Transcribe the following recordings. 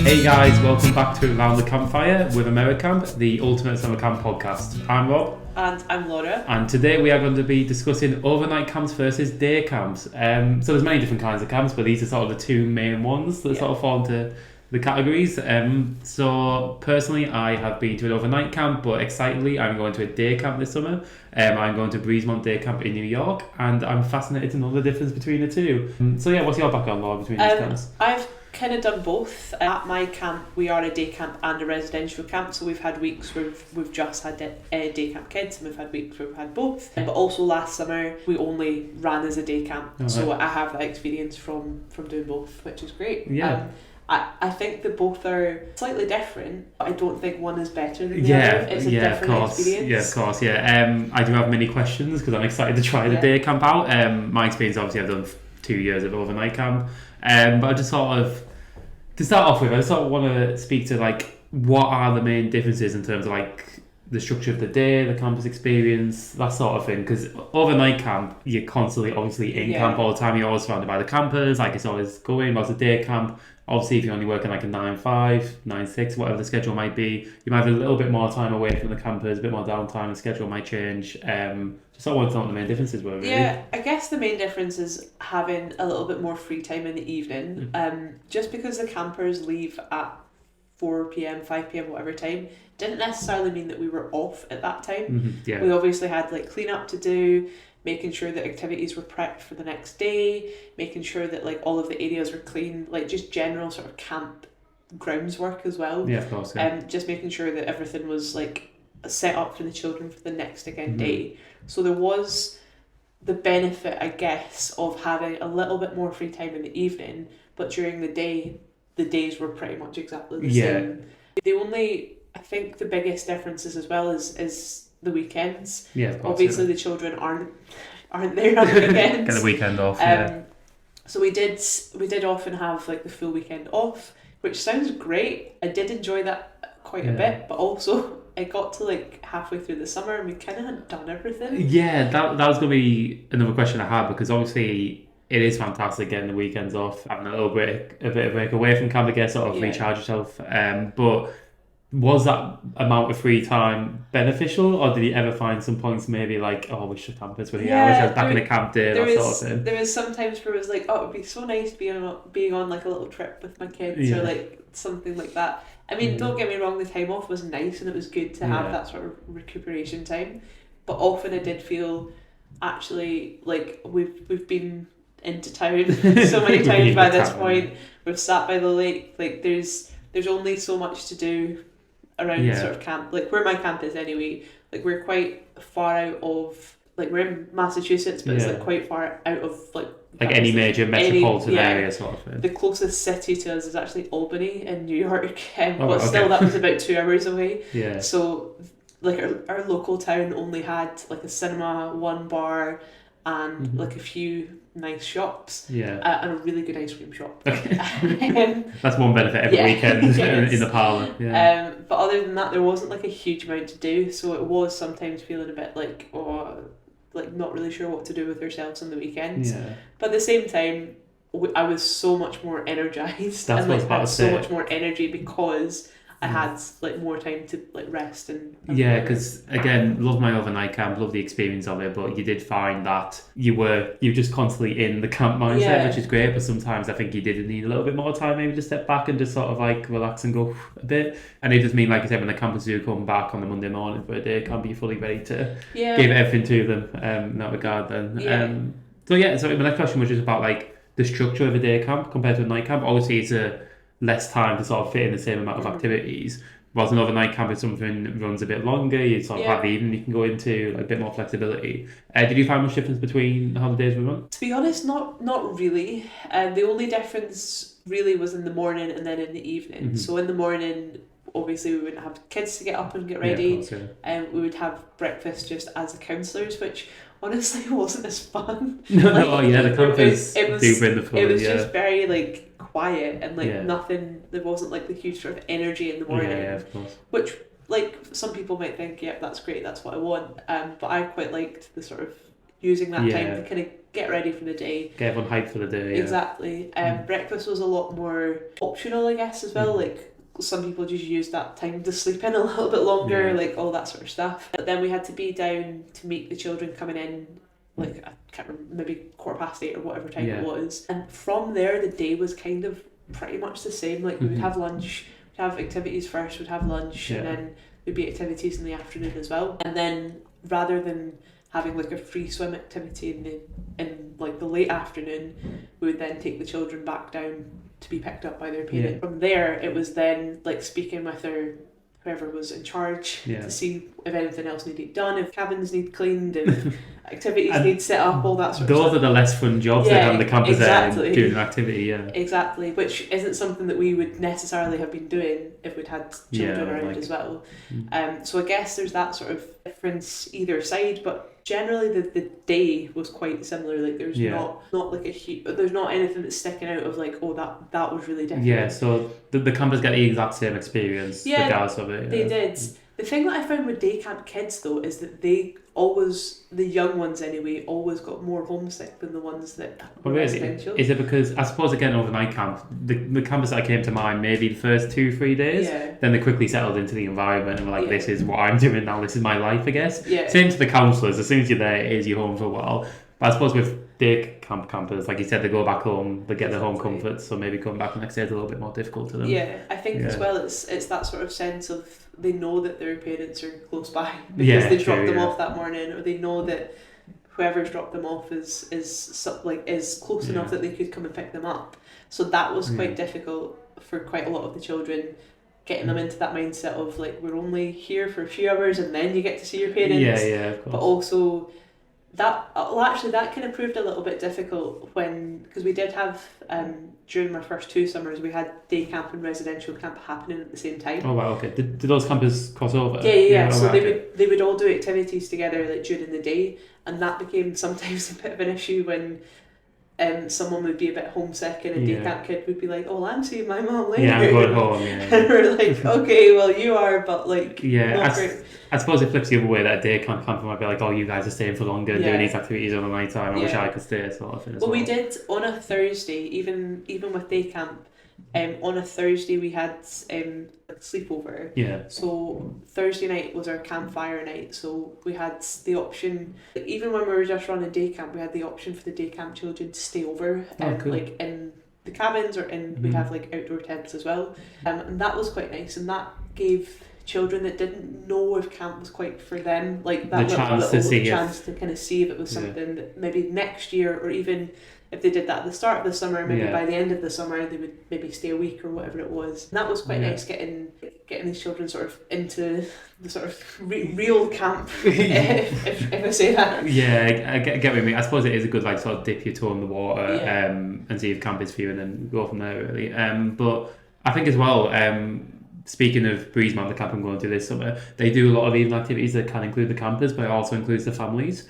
Hey guys, welcome back to Around the Campfire with AmeriCamp, the ultimate summer camp podcast. I'm Rob. And I'm Laura. And today we are going to be discussing overnight camps versus day camps. So there's many different kinds of camps, but these are sort of the two main ones that sort of fall into the categories. So personally, I have been to an overnight camp, but excitedly, I'm going to a day camp this summer. I'm going to Breezemont Day Camp in New York, and I'm fascinated to know the difference between the two. So yeah, what's your background, Laura, between these camps? I've kind of done both. At my camp, we are a day camp and a residential camp, so we've had weeks where we've just had day camp kids, and we've had weeks where we've had both. But also last summer, we only ran as a day camp, so I have that experience from doing both, which is great. Yeah. I think that both are slightly different, but I don't think one is better than the other. It's a different experience. Yeah, of course, I do have many questions because I'm excited to try the day camp out. My experience, obviously, I've done 2 years of overnight camp. But I just sort of, to start off with, I just sort of want to speak to, like, what are the main differences in terms of, like, the structure of the day, the campus experience, that sort of thing. Because overnight camp, you're constantly, obviously, in camp all the time. You're always surrounded by the campers, like, it's always going. Whereas a day camp, obviously, if you're only working like a 9-5, 9-6, whatever the schedule might be, you might have a little bit more time away from the campers, a bit more downtime, the schedule might change. Just sort of want to know what the main differences were, really. Yeah, I guess the main difference is having a little bit more free time in the evening. Just because the campers leave at 4 p.m, 5 p.m, whatever time, didn't necessarily mean that we were off at that time. We obviously had like clean up to do, making sure that activities were prepped for the next day, making sure that like all of the areas were clean, like just general sort of camp grounds work as well. Yeah, of course. Yeah. Just making sure that everything was like set up for the children for the next day. So there was the benefit, I guess, of having a little bit more free time in the evening, but during the day, the days were pretty much exactly the same. The only, I think the biggest differences as well is the weekends. Yeah, of course. Obviously, the children aren't there on the weekends. Get the weekend off. So we did often have like the full weekend off, which sounds great. I did enjoy that quite a bit, but also I got to like halfway through the summer and we kind of had done everything. Yeah, that was going to be another question I had, because obviously it is fantastic getting the weekends off, having a bit of break away from camp to get sort of recharge yourself. But was that amount of free time beneficial, or did you ever find some points maybe like, oh, I wish the campers were here, I wish I was back in a camp day, that sort of thing? There was some times where it was like, oh, it would be so nice being on like a little trip with my kids or like something like that. I mean, don't get me wrong, the time off was nice and it was good to have that sort of recuperation time, but often I did feel actually like we've been into town so many times by this point. We've sat by the lake, like there's only so much to do around sort of camp, like where my camp is anyway. Like we're quite far out of, like we're in Massachusetts, but it's like quite far out of like any major metropolitan area sort of thing. The closest city to us is actually Albany in New York, but still that was about 2 hours away. So like our local town only had like a cinema, one bar, and like a few nice shops, and a really good ice cream shop. That's one benefit every weekend in the parlour. But other than that, there wasn't like a huge amount to do, so it was sometimes feeling a bit like, like not really sure what to do with ourselves on the weekends. But at the same time, I was so much more energized and like had so much more energy because I had like more time to like rest and because again, love my overnight camp, love the experience of it, but you did find that you're just constantly in the camp mindset, which is great, but sometimes I think you did need a little bit more time maybe to step back and just sort of like relax and go a bit. And it does mean, like I said, when the campers do come back on the Monday morning for a day, can't be fully ready to give everything to them in that regard then. So my next question was just about like the structure of a day camp compared to a night camp. Obviously it's a less time to sort of fit in the same amount of activities. Whilst an overnight camp is something that runs a bit longer, you sort of have the evening you can go into, like a bit more flexibility. Did you find much difference between how the days were run? To be honest, not really. The only difference really was in the morning and then in the evening. So in the morning, obviously we wouldn't have kids to get up and get ready. We would have breakfast just as the counsellors, which honestly wasn't as fun. The campers do bring the fun. It was just very like quiet and like nothing. There wasn't like the huge sort of energy in the morning. Of course. Which like some people might think, that's great, that's what I want. But I quite liked the sort of using that time to kind of get ready for the day. Get everyone hyped for the day. Yeah. Exactly. Breakfast was a lot more optional, I guess, as well. Like, some people just use that time to sleep in a little bit longer, like all that sort of stuff. But then we had to be down to meet the children coming in, like, I can't remember, maybe 8:15 or whatever time it was. And from there, the day was kind of pretty much the same. Like, we would have lunch, we'd have activities first, we'd have lunch, and then there'd be activities in the afternoon as well. And then rather than having like a free swim activity in like the late afternoon, we would then take the children back down to be picked up by their parent. From there, it was then like speaking with whoever was in charge to see if anything else needed done, if cabins need cleaned, if activities need set up, all that sort of stuff. Those are the less fun jobs that have the campers doing an activity. Exactly, which isn't something that we would necessarily have been doing if we'd had children around as well. So I guess there's that sort of difference either side, but generally the day was quite similar. Like, there's not like a huge, there's not anything that's sticking out of like, oh, that was really different. Yeah, so the campers get the exact same experience regardless of it. They did. The thing that I found with day camp kids though is that they always, the young ones anyway, always got more homesick than the ones that were residential. Is it because, I suppose again, overnight camp, the campers that came to mind, maybe the first 2-3 days, then they quickly settled into the environment and were like, this is what I'm doing now, this is my life, I guess. Same to the counsellors, as soon as you're there, it is your home for a while. But I suppose with day camp campers, like you said, they go back home, they get their home comforts, so maybe coming back the next day is a little bit more difficult to them. Yeah, I think as well it's that sort of sense of they know that their parents are close by because they dropped them off that morning, or they know that whoever's dropped them off is close enough that they could come and pick them up. So that was quite difficult for quite a lot of the children, getting them into that mindset of like, we're only here for a few hours and then you get to see your parents. Of course. But also that kind of proved a little bit difficult because we did have during my first 2 summers we had day camp and residential camp happening at the same time. Oh wow, okay. Did those campers cross over? Yeah. So they would all do activities together like during the day, and that became sometimes a bit of an issue when someone would be a bit homesick and a day camp kid would be like, oh, I'm seeing my mum later. Yeah, I'm going home. And we're like, okay, well you are, but like not great. I suppose it flips the other way, that day camp camper might be like, oh, you guys are staying for longer, doing these activities on the night time. I wish I could stay, sort of thing as well. We did on a Thursday, even with day camp. On a Thursday we had sleepover. So Thursday night was our campfire night. So we had the option, like, even when we were just running day camp, we had the option for the day camp children to stay over, cool. like in the cabins or we'd have like outdoor tents as well. And that was quite nice, and that gave children that didn't know if camp was quite for them, like that little chance to kind of see if it was something that maybe next year, or even if they did that at the start of the summer, maybe by the end of the summer they would maybe stay a week or whatever it was. And that was quite nice, getting these children sort of into the sort of real camp, if I say that. Yeah, I get what you mean. I suppose it is a good, like, sort of dip your toe in the water and see if camp is for you, and then go from there really. But I think as well, speaking of Breezeman, the camp I'm going to this summer, they do a lot of evening activities that can include the campers, but it also includes the families.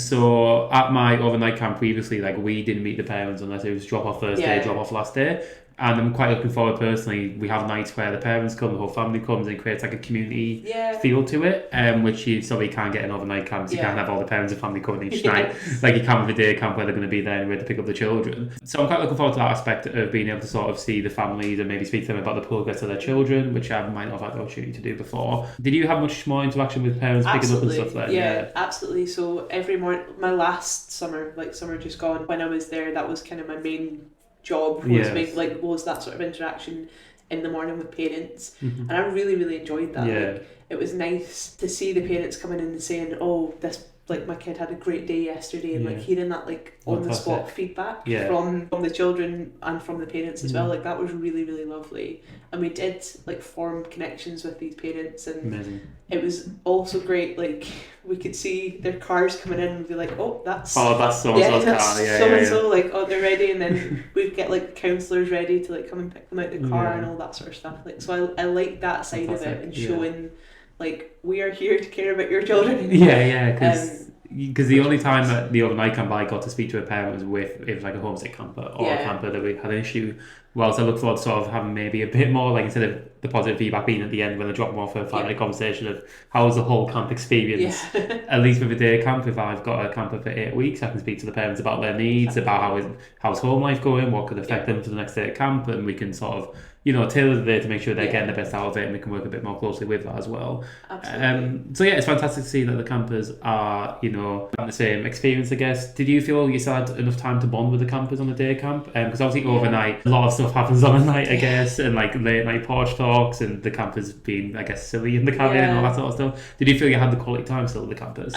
So at my overnight camp previously, like, we didn't meet the parents unless it was drop off Thursday, drop off last day. And I'm quite looking forward personally. We have nights where the parents come, the whole family comes, and it creates like a community feel to it, which you probably can't get in overnight camps. You can't have all the parents and family coming each night, like you can with a day camp where they're going to be there anyway to pick up the children. So I'm quite looking forward to that aspect of being able to sort of see the families and maybe speak to them about the progress of their children, which I might not have had the opportunity to do before. Did you have much more interaction with parents picking up and stuff like that? Yeah, absolutely. So every morning, my last summer, like summer just gone, when I was there, that was kind of my main job, was that sort of interaction in the morning with parents, and I really enjoyed that. Like, it was nice to see the parents coming in and saying, oh, this, like, my kid had a great day yesterday, and like hearing that, like, on the spot feedback from the children and from the parents as well. Like, that was really lovely, and we did like form connections with these parents, and it was also great. Like, we could see their cars coming in and be like, oh, that's so and so's car, so and so, like, oh, they're ready, and then we'd get like counsellors ready to like come and pick them out the car and all that sort of stuff. Like, so I like that side of it, and showing like, we are here to care about your children. Because because the only time at the overnight camp I got to speak to a parent was with, it was like a homesick camper or a camper that we had an issue. Whilst I look forward to sort of having maybe a bit more, like instead of the positive feedback being at the end when I drop them off for a 5-minute conversation of how was the whole camp experience. At least with a day camp, if I've got a camper for 8 weeks, I can speak to the parents about their needs, about how's home life going, what could affect them for the next day at camp, and we can sort of, you know, tailor the day to make sure they're getting the best out of it, and we can work a bit more closely with that as well. Absolutely. So yeah, it's fantastic to see that the campers are, you know, having the same experience, I guess. Did you feel you still had enough time to bond with the campers on the day camp? Because obviously overnight, a lot of stuff happens on a night, I guess, and like late night porch talks, and the campers being, I guess, silly in the cabin and all that sort of stuff. Did you feel you had the quality time still with the campers?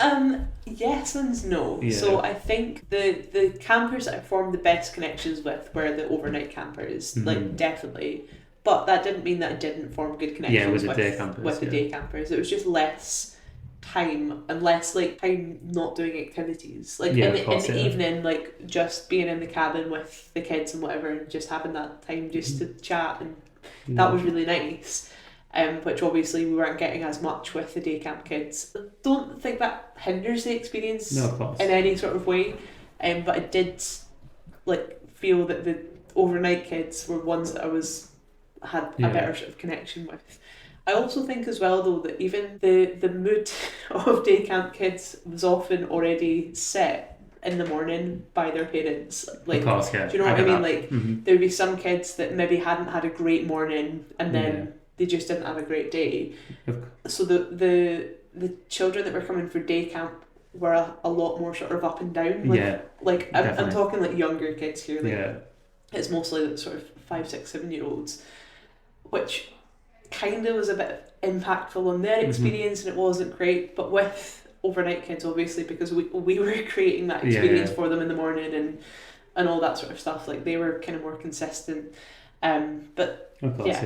Yes and no. So I think the campers that I formed the best connections with were the overnight campers, like definitely. But that didn't mean that I didn't form good connections with the day campers. It was just less time and less like time not doing activities. Like in the evening, like just being in the cabin with the kids and whatever, and just having that time just to chat, and that was really nice. Which obviously we weren't getting as much with the day camp kids. I don't think that hinders the experience in any sort of way. But I did like feel that the overnight kids were ones that I had a better sort of connection with. I also think as well though that even the mood of day camp kids was often already set in the morning by their parents. Like, of course, yeah. Do you know what I mean? Like there'd be some kids that maybe hadn't had a great morning and then they just didn't have a great day. So the children that were coming for day camp were a lot more sort of up and down. Like I'm talking like younger kids here. Like, it's mostly like sort of 5, 6, 7-year-olds, which kind of was a bit impactful on their experience, and it wasn't great. But with overnight kids, obviously, because we were creating that experience for them in the morning and all that sort of stuff, like they were kind of more consistent. But of course,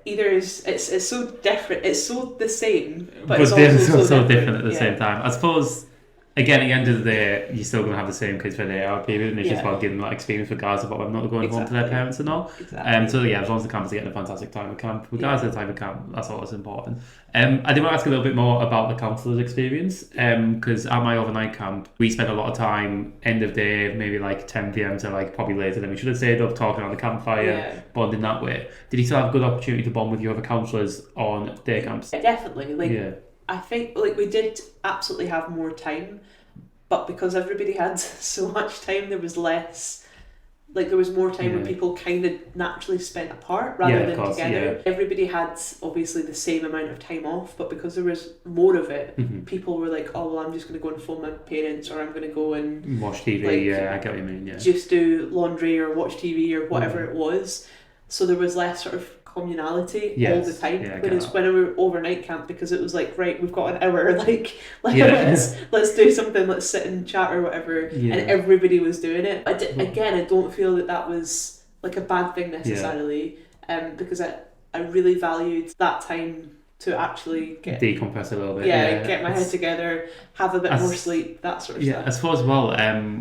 either it's so different, it's so the same, but it's also so different at the same time. I suppose. Again, at the end of the day, you're still going to have the same kids for the 8-hour period, and it's just about giving them that experience regardless of what I'm not going home to their parents and all. So yeah, as long as the campers are getting a fantastic time at camp, regardless of the type of camp, that's all that's important. I did want to ask a little bit more about the counsellor's experience, because at my overnight camp, we spent a lot of time, end of day, maybe like 10 p.m. to like probably later than we should have stayed up, talking on the campfire, bonding that way. Did you still have a good opportunity to bond with your other counsellors on day camps? Definitely. I think like we did absolutely have more time, but because everybody had so much time, there was less. Like there was more time when people kind of naturally spent apart rather than together. Everybody had obviously the same amount of time off, but because there was more of it, people were like, "Oh well, I'm just going to go and phone my parents, or I'm going to go and watch TV." I get what you mean. Just do laundry or watch TV or whatever it was. So there was less sort of communality all the time. Whereas when we were overnight camp, because it was like, right, we've got an hour, let's do something, let's sit and chat or whatever, and everybody was doing it. I don't feel that was like a bad thing necessarily, because I really valued that time to actually decompress a little bit, get my head together, have a bit more sleep, that sort of stuff. I suppose as well,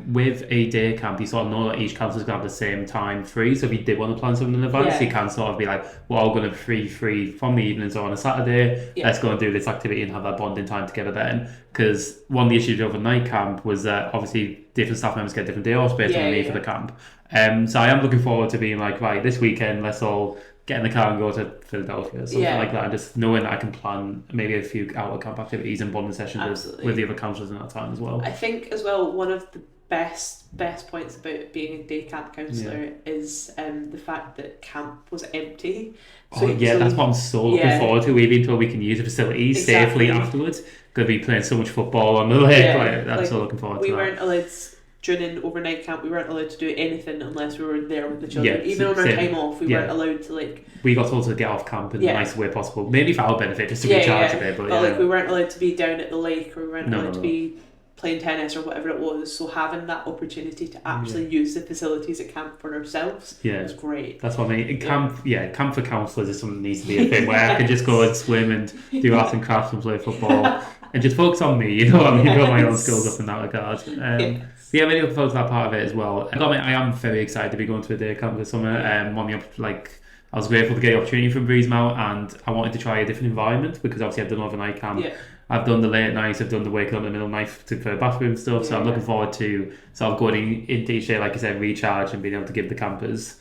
with a day camp, you sort of know that each counsellor's going to have the same time free, so if you did want to plan something in advance, you can sort of be like, we're all going to be free from the evenings or on a Saturday, let's go and do this activity and have that bonding time together then. Because one of the issues over night camp was that obviously different staff members get different day offs based on the need for the camp. So I am looking forward to being like, right, this weekend let's all get in the car and go to Philadelphia or something like that, and just knowing that I can plan maybe a few out camp activities and bonding sessions with the other counsellors in that time as well. I think as well, one of the best points about being a day camp counsellor is the fact that camp was empty. That's what I'm so looking forward to. We've been told we can use the facilities safely afterwards. Going to be playing so much football on the lake. I'm so looking forward to that. We weren't allowed during overnight camp, we weren't allowed to do anything unless we were there with the children. Even on our time off, we weren't allowed to We got told to get off camp in the nicest way possible. Maybe for our benefit, just to recharge a bit. But we weren't allowed to be down at the lake, or we weren't allowed to be playing tennis or whatever it was. So having that opportunity to actually use the facilities at camp for ourselves was great. That's what I mean. Camp for counsellors is something that needs to be a thing where I can just go and swim and do arts and crafts and play football and just focus on me. You know what I mean? Build my own skills up in that regard. I'm really looking forward to that part of it as well. I am very excited to be going to a day camp this summer. I was grateful to get the opportunity from Breezemount, and I wanted to try a different environment because obviously I've done overnight camp. I've done the late nights, I've done the waking up in the middle of the night for bathroom stuff. So I'm looking forward to sort of going into each day, like I said, recharge and being able to give the campers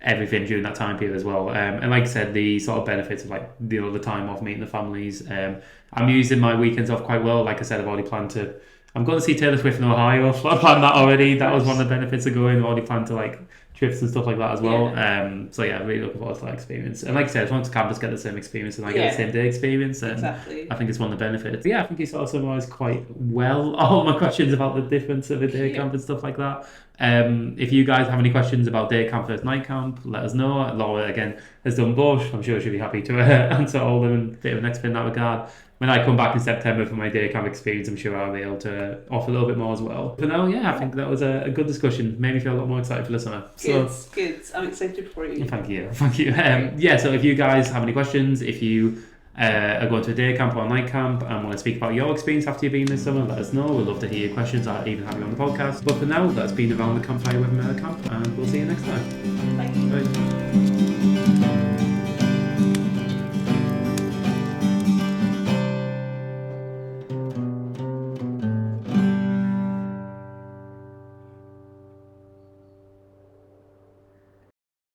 everything during that time period as well. And like I said, the sort of benefits of like the time off, meeting the families. I'm using my weekends off quite well. Like I said, I've already planned to. I'm going to see Taylor Swift in Ohio. I planned that already. That was one of the benefits of going. I've already planned to like trips and stuff like that as well. So yeah, really looking forward to that experience. And like I said, as long as campers get the same experience and I get the same day experience, then I think it's one of the benefits. Yeah, I think you sort of summarised quite well all my questions about the difference of a day camp and stuff like that. If you guys have any questions about day camp versus night camp, let us know. Laura again has done both. I'm sure she'll be happy to answer all of them and bit of an expert in that regard. When I come back in September for my day camp experience, I'm sure I'll be able to offer a little bit more as well. For now, I think that was a good discussion. Made me feel a lot more excited for the summer. Good. I'm excited for you. Thank you. So if you guys have any questions, if you are going to a day camp or a night camp and want to speak about your experience after you've been this summer, let us know. We'd love to hear your questions or even have you on the podcast. But for now, that's been Around the Campfire with AmeriCamp, and we'll see you next time. Bye.